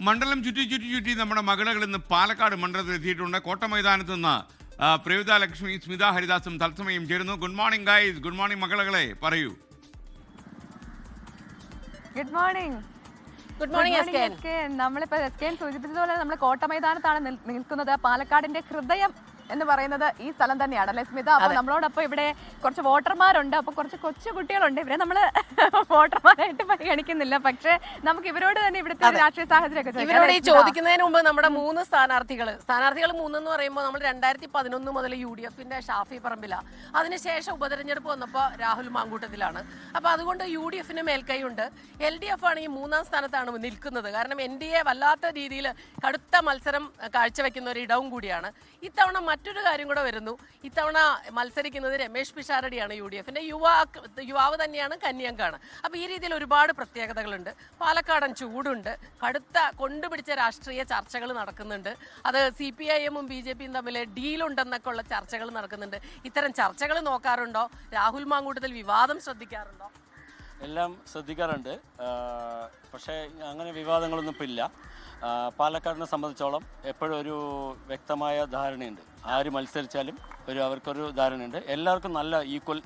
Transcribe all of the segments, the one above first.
മണ്ഡലം ചുറ്റി നമ്മുടെ മകളകൾ ഇന്ന് പാലക്കാട് മണ്ഡലത്തിൽ എത്തിയിട്ടുണ്ട്. കോട്ട മൈതാനത്ത് നിന്ന് പ്രയുത ലക്ഷ്മി, സ്മിത ഹരിദാസും തത്സമയം ചേരുന്നു. Good morning guys. Good morning മകളകളെ, പറയൂ. Good morning. Good morning. നമ്മളിപ്പോ എസ്കെൻ സൂചിപ്പിച്ചതുപോലെ നമ്മൾ കോട്ട മൈതാനത്താണ് നിൽക്കുന്നത്. പാലക്കാടിന്റെ ഹൃദയം എന്ന് പറയുന്നത് ഈ സ്ഥലം തന്നെയാണ് അല്ലെ സ്മിത? അപ്പൊ നമ്മളോടൊപ്പം ഇവിടെ കുറച്ച് വോട്ടർമാരുണ്ട്. അപ്പൊ കുറച്ച് കൊച്ചു കുട്ടികളുണ്ട്. ഇവരെ നമ്മള് വോട്ടർമാരായിട്ട് പരിഗണിക്കുന്നില്ല. പക്ഷെ നമുക്ക് ഇവരോട് തന്നെ ഇവിടുത്തെ രാഷ്ട്രീയ സാഹചര്യം ഇവരോട് ഈ ചോദിക്കുന്നതിന് മുമ്പ് നമ്മുടെ 3 സ്ഥാനാർത്ഥികൾ 3 എന്ന് പറയുമ്പോൾ നമ്മൾ 2011 മുതൽ UDF-ന്റെ ഷാഫി പറമ്പില, അതിനുശേഷം ഉപതെരഞ്ഞെടുപ്പ് വന്നപ്പോൾ രാഹുൽ മാങ്കൂട്ടത്തിലാണ്. അപ്പൊ അതുകൊണ്ട് UDF-ന് മേൽക്കൈയുണ്ട്. LDF ആണ് ഈ 3-ാം സ്ഥാനത്താണ് നിൽക്കുന്നത്. കാരണം NDA വല്ലാത്ത രീതിയിൽ കടുത്ത മത്സരം കാഴ്ചവെക്കുന്ന ഒരു ഇടവും കൂടിയാണ്. ഇത്തവണ മറ്റൊരു കാര്യം കൂടെ വരുന്നു. ഇത്തവണ മത്സരിക്കുന്നത് രമേശ് പിഷാരടിയാണ്. UDF-ന്റെ യുവാവ് തന്നെയാണ്, കന്യാങ്കാണ്. അപ്പൊ ഈ രീതിയിൽ ഒരുപാട് പ്രത്യേകതകളുണ്ട്. പാലക്കാടൻ ചൂടുണ്ട്, കടുത്ത കൊണ്ടുപിടിച്ച രാഷ്ട്രീയ ചർച്ചകൾ നടക്കുന്നുണ്ട്. അത് CPIM-ഉം BJP-യും തമ്മിൽ ഡീലുണ്ടെന്നൊക്കെ ഉള്ള ചർച്ചകൾ നടക്കുന്നുണ്ട്. ഇത്തരം ചർച്ചകൾ നോക്കാറുണ്ടോ? രാഹുൽ മാങ്കൂട്ടത്തിൽ വിവാദം ശ്രദ്ധിക്കാറുണ്ടോ? എല്ലാം ശ്രദ്ധിക്കാറുണ്ട്. പക്ഷേ അങ്ങനെ വിവാദങ്ങളൊന്നും ഇപ്പം ഇല്ല. പാലക്കാടിനെ സംബന്ധിച്ചോളം എപ്പോഴും ഒരു വ്യക്തമായ ധാരണയുണ്ട്. ആര് മത്സരിച്ചാലും അവർക്കൊരു ധാരണയുണ്ട്. എല്ലാവർക്കും നല്ല ഈക്വൽ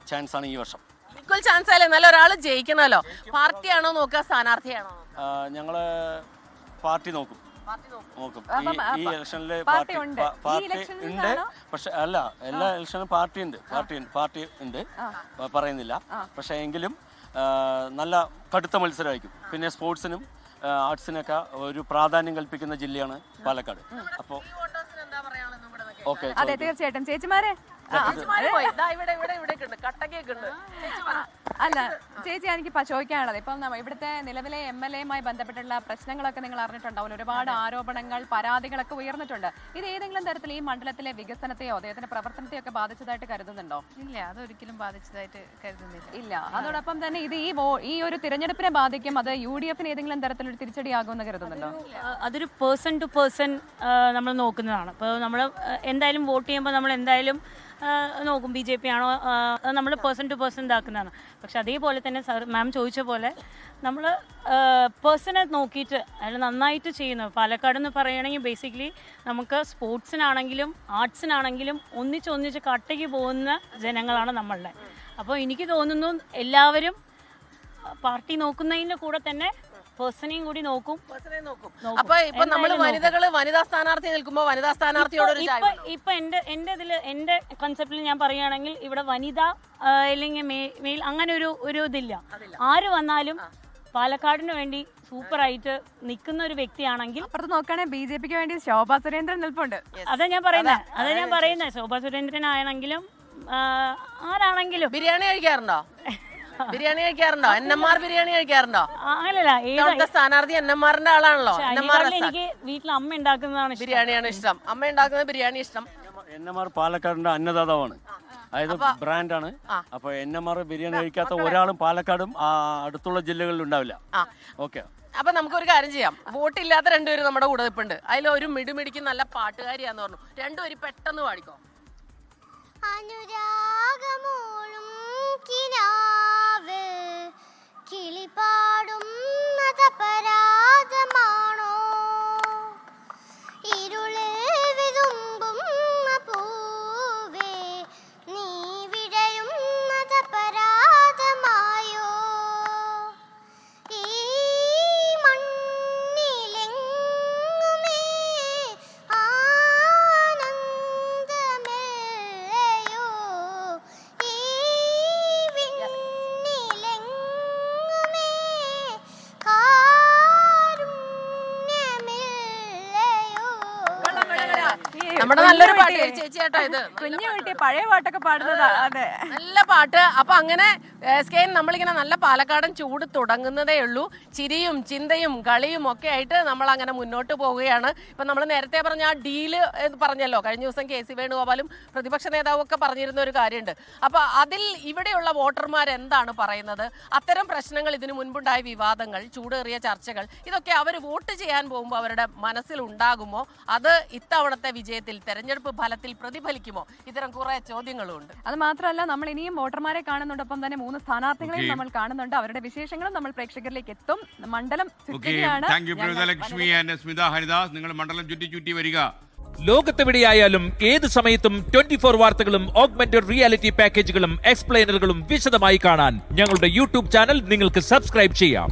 ചാൻസ് ആണ് ഈ വർഷം. ഈക്വൽ ചാൻസ് അല്ലേ? നല്ല ഒരാൾ ജയിക്കണമല്ലോ. പാർട്ടിയാണോ നോക്കുക, സ്ഥാനാർത്ഥിയാണോ? ഞങ്ങള് പാർട്ടി നോക്കും. ഈ ഇലക്ഷനിൽ പാർട്ടി ഉണ്ട്. പക്ഷെ അല്ല, എല്ലാ ഇലക്ഷനും പാർട്ടി ഉണ്ട്, പറയുന്നില്ല. പക്ഷെ എങ്കിലും നല്ല കടുത്ത മത്സരമായിരിക്കും. പിന്നെ സ്പോർട്സിനും ആർട്സിനൊക്കെ ഒരു പ്രാധാന്യം കൽപ്പിക്കുന്ന ജില്ലയാണ് പാലക്കാട്. അപ്പോൾ ഓക്കെ, അതെ തീർച്ചയായിട്ടും. ചേച്ചിമാരെ അല്ല ചേച്ചി, എനിക്ക് ചോദിക്കാനുള്ളത് ഇപ്പം ഇവിടുത്തെ നിലവിലെ MLA-യുമായി ബന്ധപ്പെട്ടുള്ള പ്രശ്നങ്ങളൊക്കെ നിങ്ങൾ അറിഞ്ഞിട്ടുണ്ടാവും. ഒരുപാട് ആരോപണങ്ങൾ, പരാതികളൊക്കെ ഉയർന്നിട്ടുണ്ട്. ഇത് ഏതെങ്കിലും തരത്തിൽ ഈ മണ്ഡലത്തിലെ വികസനത്തെയോ അദ്ദേഹത്തിന്റെ പ്രവർത്തനത്തെയോ ഒക്കെ ബാധിച്ചതായിട്ട് കരുതുന്നുണ്ടോ? ഇല്ല, അതൊരിക്കലും ബാധിച്ചതായിട്ട് കരുതുന്നില്ല. ഇല്ല. അതോടൊപ്പം തന്നെ ഇത് ഈ ഒരു തിരഞ്ഞെടുപ്പിനെ ബാധിക്കും. അത് UDF-ന് ഏതെങ്കിലും തരത്തിലൊരു തിരിച്ചടിയാകുമെന്ന് കരുതുന്നുണ്ടോ? അതൊരു പേഴ്സൺ ടു പേഴ്സൺ നമ്മൾ നോക്കുന്നതാണ്. ഇപ്പോൾ നമ്മൾ എന്തായാലും വോട്ട് ചെയ്യുമ്പോൾ നമ്മൾ എന്തായാലും നോക്കും BJP ആണോ, നമ്മൾ പേഴ്സൺ ടു പേഴ്സൺ ഇതാക്കുന്നതാണ്. പക്ഷെ അതേപോലെ തന്നെ മാം ചോദിച്ച പോലെ നമ്മൾ പേഴ്സണെ നോക്കിയിട്ട് അയാൾ നന്നായിട്ട് ചെയ്യുന്നു. പാലക്കാട് എന്ന് പറയുകയാണെങ്കിൽ ബേസിക്കലി നമുക്ക് സ്പോർട്സിനാണെങ്കിലും ആർട്സിനാണെങ്കിലും ഒന്നിച്ച് കട്ടയ്ക്ക് പോകുന്ന ജനങ്ങളാണ് നമ്മളുടെ. അപ്പോൾ എനിക്ക് തോന്നുന്നു എല്ലാവരും പാർട്ടി നോക്കുന്നതിൻ്റെ കൂടെ തന്നെ പേഴ്സണെയും കൂടി നോക്കും. അപ്പൊ ഇപ്പൊ നമ്മള് വനിതാ സ്ഥാനാർത്ഥി നിൽക്കുമ്പോ വനിതാ സ്ഥാനാർത്ഥിയോട് ഇപ്പൊ എന്റെ കൺസെപ്റ്റിൽ ഞാൻ പറയുകയാണെങ്കിൽ ഇവിടെ വനിത അല്ലെങ്കിൽ മെയിൽ അങ്ങനെ ഒരു ഇതില്ല. ആര് വന്നാലും പാലക്കാടിന് വേണ്ടി സൂപ്പറായിട്ട് നിൽക്കുന്ന ഒരു വ്യക്തിയാണെങ്കിൽ അപ്പുറത്ത് നോക്കുകയാണെങ്കിൽ BJP-ക്ക് വേണ്ടി ശോഭാ സുരേന്ദ്രൻ നിൽപ്പുണ്ട്. അതാ ഞാൻ പറയുന്നത്. ശോഭാ സുരേന്ദ്രൻ ആണെങ്കിലും ആരാണെങ്കിലും ബിരിയാണി കഴിക്കാറുണ്ടോ? NMR ബിരിയാണി കഴിക്കാറുണ്ടോ? അങ്ങനല്ല, സ്ഥാനാർത്ഥി NMR-ന്റെ ആളാണല്ലോ. എനിക്ക് വീട്ടിൽ അമ്മ ഉണ്ടാക്കുന്നതാണ് ബിരിയാണിയാണ് ഇഷ്ടം. അമ്മ ഉണ്ടാക്കുന്ന ബിരിയാണി ഇഷ്ടം. NMR പാലക്കാടിന്റെ അന്നദാതാവാണ്, അതായത് ബ്രാൻഡാണ്. അപ്പൊ NMR ബിരിയാണി കഴിക്കാത്ത ഒരാളും പാലക്കാടും അടുത്തുള്ള ജില്ലകളിൽ ഉണ്ടാവില്ല. ഓക്കെ, അപ്പൊ നമുക്കൊരു കാര്യം ചെയ്യാം. വോട്ടില്ലാത്ത രണ്ടുപേരും നമ്മുടെ കൂടെ നിൽപ്പുണ്ട്. അതിലൊരു മിടുമിടിക്ക് നല്ല പാട്ടുകാരിയാന്ന് പറഞ്ഞു. രണ്ടുപേരും പെട്ടെന്ന് പാടിക്കോ. അനുരാഗമോളും കിനാവ് കിളിപാടും പരാജമാണോ, ഇരുളിൽ വിതുമ്പും പൂവേ നീ വിടയും പരാജമായോ, ഈ മണ്ണിലെങ്ങുമേ ആനന്ദമേയോ, ഈ വിണ്ണിലെങ്ങുമേ കാരുണ്യമില്ലയോ. നമ്മുടെ നല്ലൊരു പാട്ട് ചേച്ചിയാട്ടോ ഇത്. കുഞ്ഞു കുട്ടി പഴയ പാട്ടൊക്കെ പാടുന്നതാ. അതെ, നല്ല പാട്ട്. അപ്പൊ അങ്ങനെ നമ്മളിങ്ങനെ നല്ല പാലക്കാടൻ ചൂട് തുടങ്ങുന്നതേ ഉള്ളൂ. ചിരിയും ചിന്തയും കളിയും ഒക്കെ ആയിട്ട് നമ്മൾ അങ്ങനെ മുന്നോട്ട് പോവുകയാണ്. ഇപ്പൊ നമ്മൾ നേരത്തെ പറഞ്ഞ ആ ഡീല് പറഞ്ഞല്ലോ, കഴിഞ്ഞ ദിവസം KC വേണുഗോപാലും പ്രതിപക്ഷ നേതാവും ഒക്കെ പറഞ്ഞിരുന്ന ഒരു കാര്യമുണ്ട്. അപ്പൊ അതിൽ ഇവിടെയുള്ള വോട്ടർമാർ എന്താണ് പറയുന്നത്? അത്തരം പ്രശ്നങ്ങൾ, ഇതിനു മുൻപുണ്ടായ വിവാദങ്ങൾ, ചൂടേറിയ ചർച്ചകൾ, ഇതൊക്കെ അവർ വോട്ട് ചെയ്യാൻ പോകുമ്പോൾ അവരുടെ മനസ്സിൽ ഉണ്ടാകുമോ? അത് ഇത്തവണത്തെ വിജയത്തിൽ തെരഞ്ഞെടുപ്പ് ഫലത്തിൽ പ്രതിഫലിക്കുമോ? ഇത്തരം കുറെ ചോദ്യങ്ങളും ഉണ്ട്. അത് മാത്രമല്ല, നമ്മൾ ഇനിയും വോട്ടർമാരെ കാണുന്നുണ്ട്, ഒപ്പം തന്നെ 3 സ്ഥാനാർത്ഥികളെയും നമ്മൾ കാണുന്നുണ്ട്. അവരുടെ വിശേഷങ്ങളും നമ്മൾ പ്രേക്ഷകരിലേക്ക് എത്തും. മണ്ഡലം ചുറ്റുകയാണ്. Thank you Premadalakshmi and Smitha Haridas. നിങ്ങൾ മണ്ഡലം ചുറ്റി വരിക. ലോകത്തെവിടെയായാലും ഏത് സമയത്തും 24 വാർത്തകളും ഓഗ്മെന്റഡ് റിയാലിറ്റി പാക്കേജുകളും എക്സ്പ്ലെയിനറുകളും വിശദമായി കാണാൻ ഞങ്ങളുടെ യൂട്യൂബ് ചാനൽ നിങ്ങൾക്ക് സബ്സ്ക്രൈബ് ചെയ്യാം.